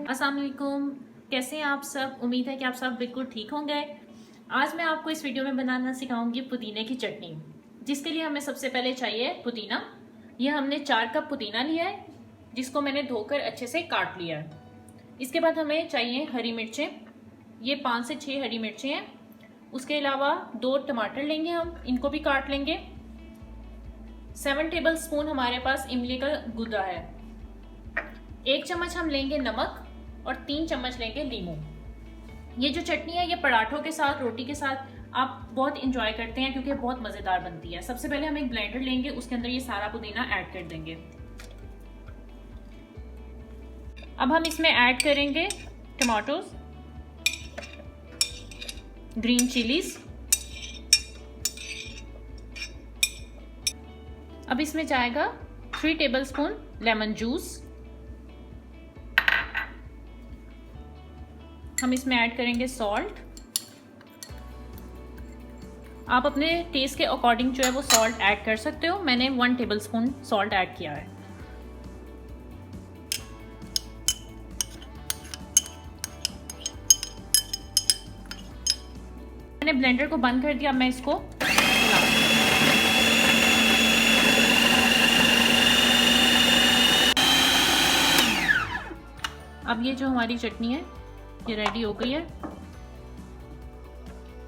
अस्सलाम वालेकुम। कैसे हैं आप सब? उम्मीद है कि आप सब बिल्कुल ठीक होंगे। आज मैं आपको इस वीडियो में बनाना सिखाऊंगी पुदीने की चटनी, जिसके लिए हमें सबसे पहले चाहिए पुदीना। यह हमने 4 कप पुदीना लिया है, जिसको मैंने धोकर अच्छे से काट लिया है। इसके बाद हमें चाहिए हरी मिर्चें, ये 5 से 6 हरी मिर्चें हैं। उसके अलावा 2 टमाटर लेंगे, हम इनको भी काट लेंगे। 7 टेबल स्पून हमारे पास इमली का गुदा है। 1 चम्मच हम लेंगे नमक और 3 चम्मच लेंगे नींबू। ये जो चटनी है ये पराठों के साथ, रोटी के साथ आप बहुत इंजॉय करते हैं क्योंकि बहुत मज़ेदार बनती है। सबसे पहले हम एक ब्लेंडर लेंगे, उसके अंदर ये सारा पुदीना ऐड कर देंगे। अब हम इसमें ऐड करेंगे टमाटोज, ग्रीन चिलीज। अब इसमें जाएगा 3 टेबल स्पून लेमन जूस। हम इसमें ऐड करेंगे सॉल्ट। आप अपने टेस्ट के अकॉर्डिंग जो है वो सॉल्ट ऐड कर सकते हो। मैंने 1 टेबल स्पून सॉल्ट ऐड किया है। मैंने ब्लेंडर को बंद कर दिया। अब मैं इसको अब ये जो हमारी चटनी है ये रेडी हो गई है।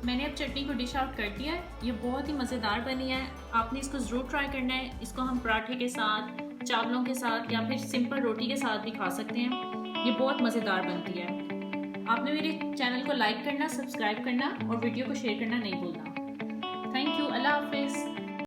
मैंने अब चटनी को डिश आउट कर दिया है। ये बहुत ही मज़ेदार बनी है, आपने इसको ज़रूर ट्राई करना है। इसको हम पराठे के साथ, चावलों के साथ या फिर सिंपल रोटी के साथ भी खा सकते हैं। ये बहुत मज़ेदार बनती है। आपने मेरे चैनल को लाइक करना, सब्सक्राइब करना और वीडियो को शेयर करना नहीं भूलना। Thank you. अल्लाह हाफिज़।